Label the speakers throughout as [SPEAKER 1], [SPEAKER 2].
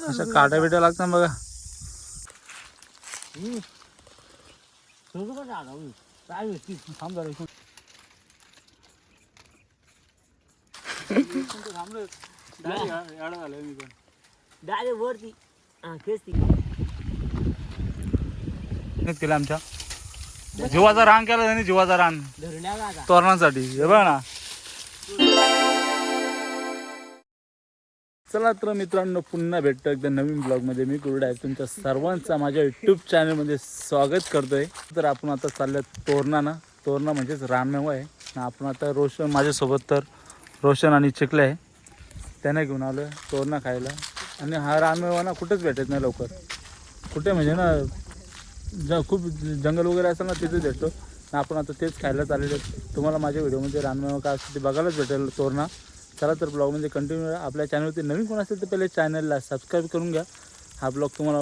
[SPEAKER 1] अशा काट्या बिट्या लागतात बघा. केला आमच्या जीवाचा रान केला त्यांनी, जीवाचा रान तोरणासाठी. हे बघ ना. चला तर मित्रांनो, पुन्हा भेटतो एकदा नवीन ब्लॉगमध्ये. मी कुरडा आहे, तुमच्या सर्वांचा माझ्या यूट्यूब चॅनलमध्ये स्वागत करतोय. तर आपण आता चाललो तोरणा ना. तोरणा म्हणजेच रानमेवा आहे. आपण आता रोशन माझ्यासोबत तर रोशन आणि चिखले आहे, त्यांना घेऊन आलो आहे तोरणा खायला. आणि हा रानमेवा ना कुठेच भेटत नाही लवकर. कुठे म्हणजे ना खूप जंगल वगैरे असेल ना तिथेच भेटतो. आपण आता तेच खायला चाललेलो. तुम्हाला माझ्या व्हिडिओमध्ये रानमेवा काय असतं ते बघायलाच भेटेल तोरणा. चला तर ब्लॉगमध्ये कंटिन्यू. आपल्या चॅनलवरती नवीन कोण असेल तर पहिले चॅनलला सबस्क्राईब करून घ्या. हा ब्लॉग तुम्हाला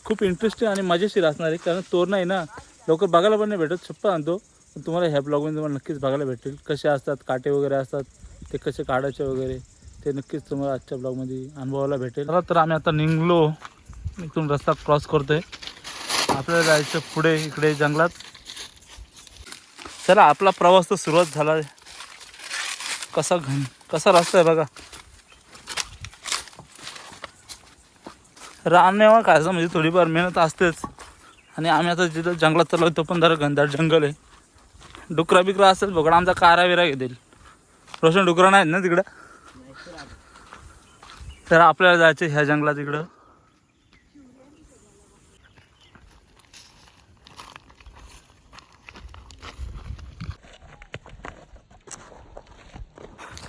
[SPEAKER 1] खूप इंटरेस्टिंग आणि मजेशीर असणार आहे. कारण तोरणा आहे ना लवकर बघायला पण नाही भेटत, छप्पा आणतो. पण तुम्हाला ह्या ब्लॉगमध्ये तुम्हाला नक्कीच बघायला भेटेल कसे असतात, काटे वगैरे असतात ते कसे काढायचे वगैरे, ते नक्कीच तुम्हाला आजच्या ब्लॉगमध्ये अनुभवायला भेटेल. चला तर आम्ही आता निघलो, इथून रस्ता क्रॉस करतोय. आपल्याला जायचं पुढे इकडे जंगलात. चला आपला प्रवास तर सुरुवात झाला आहे. कसा रस्ता आहे बघा. रानमेवा खायचं म्हणजे थोडीफार मेहनत असतेच. आणि आम्ही आता जिथं जंगलात चाललो तो पण जरा घनदाट जंगल आहे. डुकरा बिकरा असेल बघा, आमचा कारा बिरा घेतील. रोशन डुकरा नाहीत ना तिकडं. तर आपल्याला जायचं ह्या जंगलात इकडं.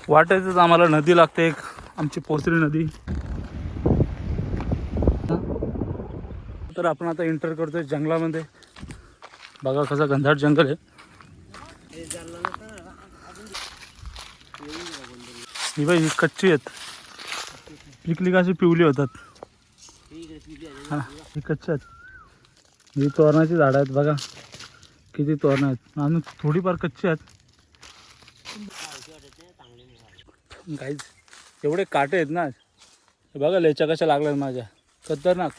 [SPEAKER 1] वाटायचंच आम्हाला नदी लागते एक, आमची पोसरी नदी. तर आपण आता एंटर करतोय जंगलामध्ये. बघा कसं घनदाट जंगल आहे. ही बाई ही कच्ची आहेत, पिकली कशी पिवली होतात. हा ही कच्ची आहेत. ही तोरणाची झाडं आहेत बघा, किती तोरणं आहेत. आणि थोडीफार कच्ची आहेत. गाईज एवढे काटे आहेत ना, बघा लेच्या कशा लागल्यात माझ्या, खतरनाक.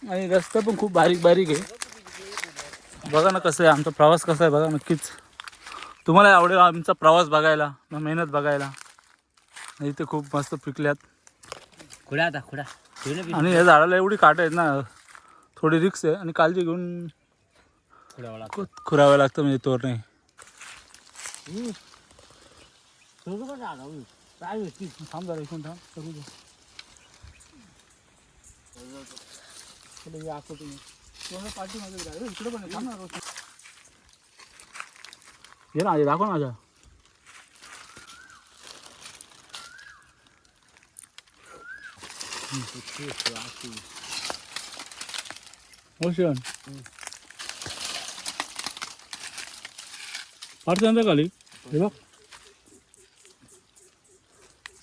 [SPEAKER 1] आणि रस्ता पण खूप बारीक बारीक आहे. बघा ना कसं आहे आमचा प्रवास, कसा आहे बघा. नक्कीच तुम्हाला आवडेल आमचा प्रवास बघायला, मेहनत बघायला. इथे खूप मस्त पिकल्यात खुडा आता खुडा. आणि या झाडाला एवढी काटे आहेत ना, थोडी रिक्स आहे आणि काळजी घेऊन खुरावं लागतं म्हणजे तोरणे. थांब जरा इकडून थांब करू दे. पाठीमध्ये इकडे पण थांब ना. ये ना दाखव ना माझ्या. ओशन पाठच्या खाली हे बघ,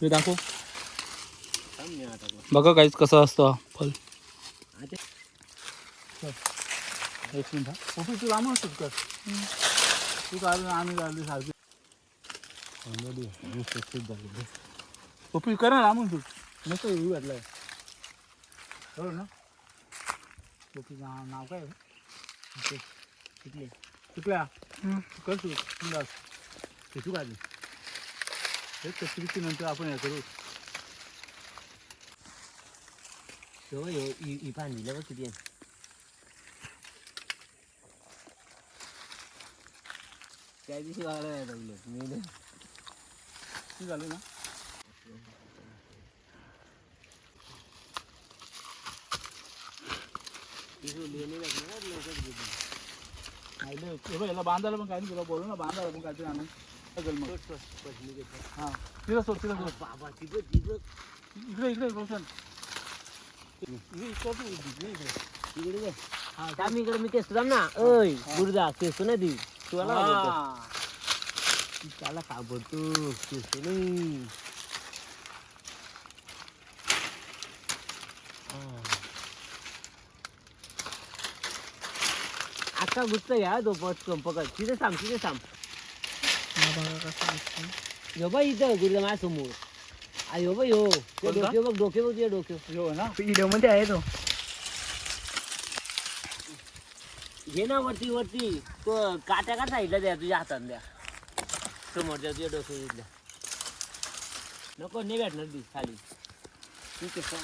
[SPEAKER 1] हे दाखव. बघा काहीच कसं असतं फल. एक मिनिट. ऑफिस लांब असतात का तू काय आम्ही झाली सारखी ऑफिस करा ना म्हणून तू मस्त व्ह्यू घातलाय बरोबर ना. ऑफिस नाव काय शिकल्या करतो शिकू काय हे कचरीची नंतर आपण हे करू. ही पाणी दिल्यावर किती आहे त्या दिवशी वाढायला मी झालं ना. याला बांधायला पण काय नाही, तुला बोलू ना बांधायला पण काहीतरी आणून हां तिला सोड तिला सोड बाबा. तिकडे इकडे इकडे रोशन इकडे हां इकडे मी तेच ना. ओय गुरुदा तेच ना ती तुला त्याला का बोलतो तेच नाही. आता गुस्सा या तो पट पकड तिथे थांब तिथे थांब.
[SPEAKER 2] यो बाई इथं गुरुदा माझ्या समोर आयो बाई हो
[SPEAKER 1] कोणता?
[SPEAKER 2] डोके बघ तुझ्या डोके
[SPEAKER 1] हो ना
[SPEAKER 3] व्हिडिओ मध्ये आहे तो.
[SPEAKER 2] घे ना वरती वरती तो काट्या का साईडला द्या तुझ्या हातात द्या समोरच्या तुझ्या डोक्या इथल्या नको नाही भेटणार ती खाली ठीक आहे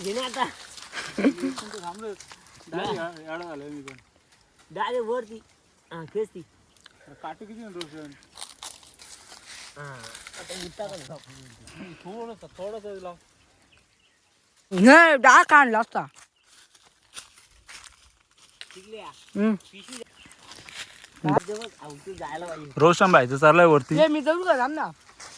[SPEAKER 2] घे ना आता
[SPEAKER 1] थांबलं याड झालं मी पण
[SPEAKER 2] डायरेक्ट वरती हां खेच ती
[SPEAKER 1] काटे किती ना रोशन
[SPEAKER 2] हां आता उठता का
[SPEAKER 1] थोडंसं लाव
[SPEAKER 3] नाही डाळ काढला असता.
[SPEAKER 2] शिकल्या पिशवी तू जायला पाहिजे
[SPEAKER 1] रोशन भाईचं चाललंय वरती
[SPEAKER 3] ते मी जरूर का ना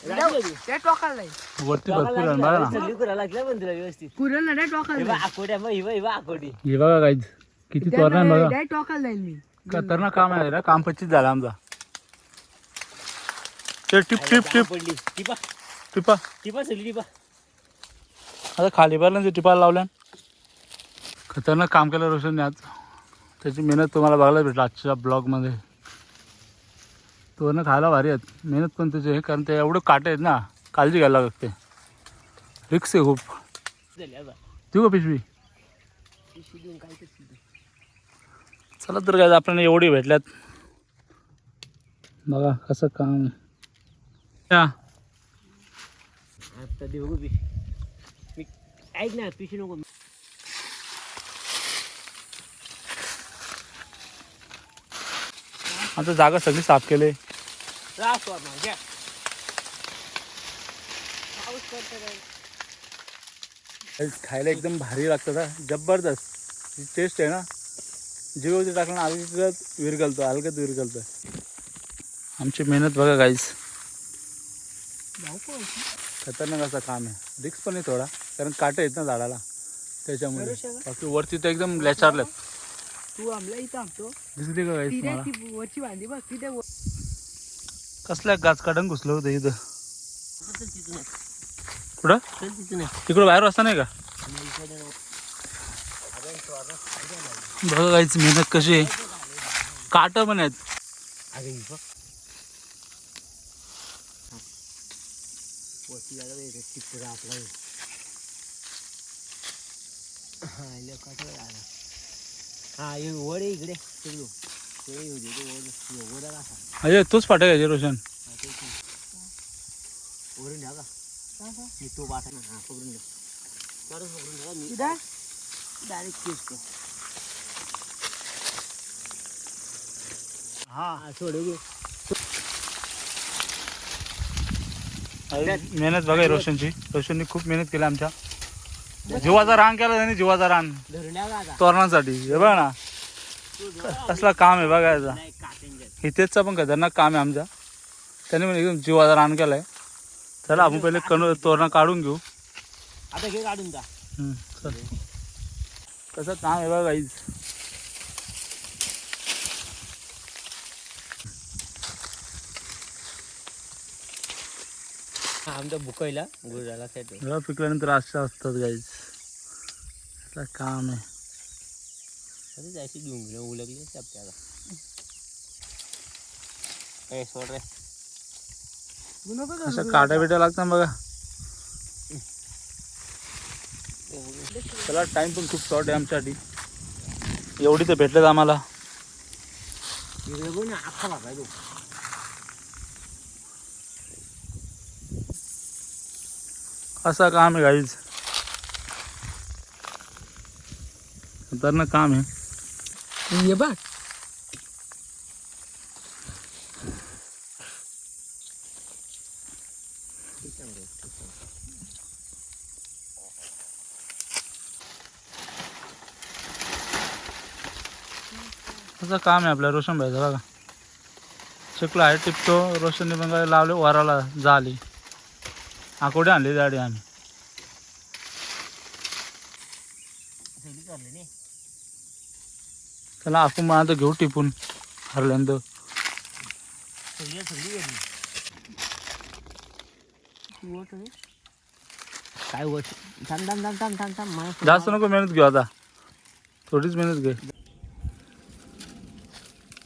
[SPEAKER 3] ते टोकाला नाही
[SPEAKER 1] वरती भरपूर आहे बघा ना
[SPEAKER 2] सगळी करायला लागल्या पण तुला व्यवस्थित
[SPEAKER 3] कुरल ना टोकाला
[SPEAKER 2] हे
[SPEAKER 3] नाही.
[SPEAKER 2] बघ आकोड्या मग ही बघ आकोडी
[SPEAKER 1] हे बघा गाईज किती तोरणा बघा
[SPEAKER 3] डाय टोकाला जाईल मी.
[SPEAKER 1] खतरनाक काम आहे रे काम 25 झालं आमचा ते टिप टिप टिप
[SPEAKER 2] पडली टिपा
[SPEAKER 1] टिपा
[SPEAKER 2] टिपा सगळी टिपा
[SPEAKER 1] आता खाली भरलं ते टिपाला लावल्या खतरनाक काम केलं रोशनने आज त्याची मेहनत तुम्हाला बघायला भेटलं आजच्या ब्लॉगमध्ये तोरणं खायला भारी आहेत मेहनत पण त्याचे हे कारण ते एवढं काटे आहेत ना काळजी घ्यायला लागते रिक्स आहे खूप
[SPEAKER 2] झाली आता
[SPEAKER 1] देऊ का पिशवी
[SPEAKER 2] पिशवी देऊन काय करते
[SPEAKER 1] चला तर काय आपल्याला एवढी भेटल्यात बघा कसं काम आहे या
[SPEAKER 2] आता देऊ गं पिशवी मी ऐक ना पिशवी नको
[SPEAKER 1] आता जागा सगळी साफ केली
[SPEAKER 2] त्रास होत नाही घ्या
[SPEAKER 1] खायला एकदम भारी लागतं ना जबरदस्त टेस्ट आहे ना जीववरती टाकलं ना अलगत विरगलतो आमची मेहनत बघा गाईस खतरनाक असं काम आहे रिक्स पण आहे थोडा कारण काटे आहेत ना झाडाला त्याच्यामुळे बाकी वरती तर एकदम लॅचारलेत
[SPEAKER 3] तू आमला इथं आमतो
[SPEAKER 1] दिसते का गाईस मला
[SPEAKER 3] ती वरची बांधी बघ तिथे
[SPEAKER 1] कसल्या गाच काढून घुसलं होतं इथं
[SPEAKER 2] चल तिथून आहे.
[SPEAKER 1] कुठं
[SPEAKER 2] चल तिथून आहे.
[SPEAKER 1] तिकडं बाहेर वाजता नाही का
[SPEAKER 2] आणि इकडे नको.
[SPEAKER 1] बघा गाईच मेहनत कशी आहे काटं पण आहेत
[SPEAKER 2] अगं ही बघ वरती जागा दे रे, तिकडे आपला आहे. हा इले काढलं आला. हा हे वर आहे इकडे सगळं ते येऊ दे ते वर आला असा
[SPEAKER 1] अरे तोच फाटा घ्यायचे रोशन
[SPEAKER 2] हा, ते इथे. वरून द्या का मी तो बाटा ना हा पकडून घ्या तरच पकडून घ्या मी डायरेक्ट केस
[SPEAKER 1] हा
[SPEAKER 2] सोड गो
[SPEAKER 1] मेहनत बघा रोशननी खूप मेहनत केली आमच्या जीवाचा रान केला त्यांनी जीवाचा रान
[SPEAKER 2] धरून द्या का आता
[SPEAKER 1] तोरणासाठी हे बघा ना कसला काम आहे बघायचा
[SPEAKER 2] नाही काटेंजर
[SPEAKER 1] हितेशचा पण खतरनाक काम आहे आमचा त्याने पण एकदम जीवाचा रान केलाय चला आपण पहिले तोरणं काढून घेऊ
[SPEAKER 2] आता घे काढून जा
[SPEAKER 1] चल कसं काम आहे बघा गाईज
[SPEAKER 2] आमच्या बुकायला गुरुला सेट
[SPEAKER 1] जेव्हा पिकल्यानंतर अशा असतात गाईज काम आहे
[SPEAKER 2] जायची घेऊन गेलो उलगली आपल्याला ए सोड रे
[SPEAKER 1] असं काट्या बिट्या लागतात बघा चला टाइम पण खूप शॉर्ट आहे आमच्यासाठी एवढी तर भेटलेत आम्हाला
[SPEAKER 2] बघ ना अख्खा भागाय तो
[SPEAKER 1] असं काम आहे गाईज खतरनाक काम आहे
[SPEAKER 3] ये बघ
[SPEAKER 1] असं काम आहे आपल्या रोशन भाईचं बघा चिकला आहे टिपतो रोशनने मग लावले वराला झाली आकोडे आणली गाडी आम्ही
[SPEAKER 2] सगळी चालली नाही
[SPEAKER 1] त्याला आपण मग आता घेऊ टिपून हरल्यानंतर
[SPEAKER 2] सगळी सगळी गेली काय होत थांब थांब थांब थांब थांब थांब मला
[SPEAKER 1] जास्त नको मेहनत घेऊ आता थोडीच मेहनत घे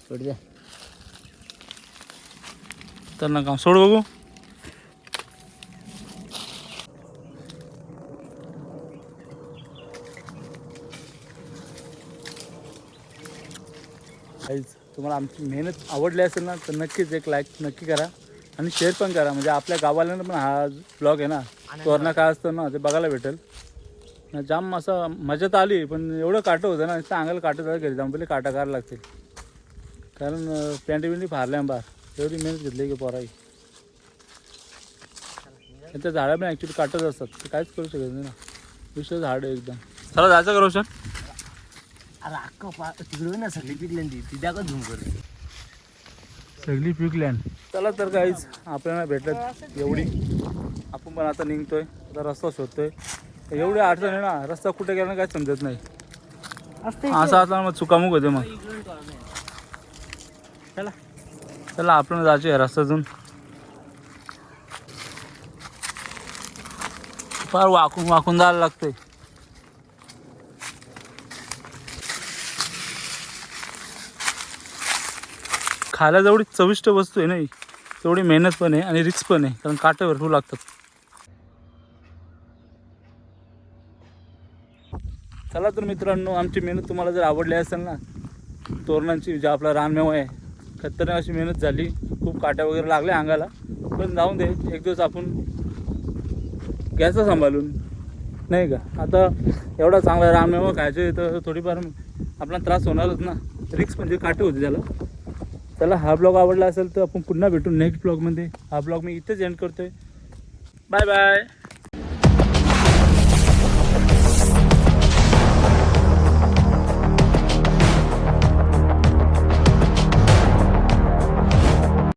[SPEAKER 2] सोड द्या
[SPEAKER 1] खतरनाक काम. सोड बघू. गाईज, तुम्हाला आमची मेहनत आवडली असेल ना तर नक्कीच एक लाईक नक्की करा आणि शेअर पण करा. म्हणजे आपल्या गावाला पण हा ब्लॉग आहे ना तोरणा काय असतं ना ते बघायला भेटेल. जाम असं मजा तर आली पण एवढं काटं होतं ना नुसतं अंगाला काटं झालं. घरी जाऊन पहिले काटा करायला लागतील कारण पॅन्टी बिंटी फारल्या बार एवढी मेहनत घेतली की पोराई. त्या झाडं पण ॲक्च्युली काटच असतात ते काहीच करू शकत नाही ना. विषय झाड आहे एकदम. चला जायचं का रोशन?
[SPEAKER 2] अरे अक्का तिकडे ना सगळी पिकल्यांदी ती त्या का झूम कर
[SPEAKER 1] सगळी पिकल्यान. चला तर काहीच आपल्याला भेटत एवढी. आपण पण आता निघतोय. आता रस्ता शोधतोय. एवढी अडचण आहे ना रस्ता कुठे गेला काय समजत नाही. असं आता मग चुकामुक होते मग.
[SPEAKER 2] चला
[SPEAKER 1] चला आपण जायचं आहे रस्त्यातून. फार वाकून वाकून जायला लागतंय. खायला जेवढी चविष्ट वस्तू आहे नाही तेवढी मेहनत पण आहे आणि रिस्क पण आहे कारण काटे भरपूर लागतात. चला तर मित्रांनो आमची मेहनत तुम्हाला जर आवडली असेल ना तोरणांची जे आपला रानमेवा आहे खतरनाक अशी मेहनत झाली. खूप काट्या वगैरे लागल्या अंगाला पण जाऊन दे. एक दिवस आपण घ्यायचं सांभाळून नाही का. आता एवढा चांगला रानमेवा खायचे तर थोडीफार आपला त्रास होणारच ना. रिक्स म्हणजे काटे होते त्याला. चला हा ब्लॉग आवडला असेल तर आपण पुन्हा भेटू नेक्स्ट ब्लॉगमध्ये. हा ब्लॉग मी इथेच एंड करतोय. Bye bye.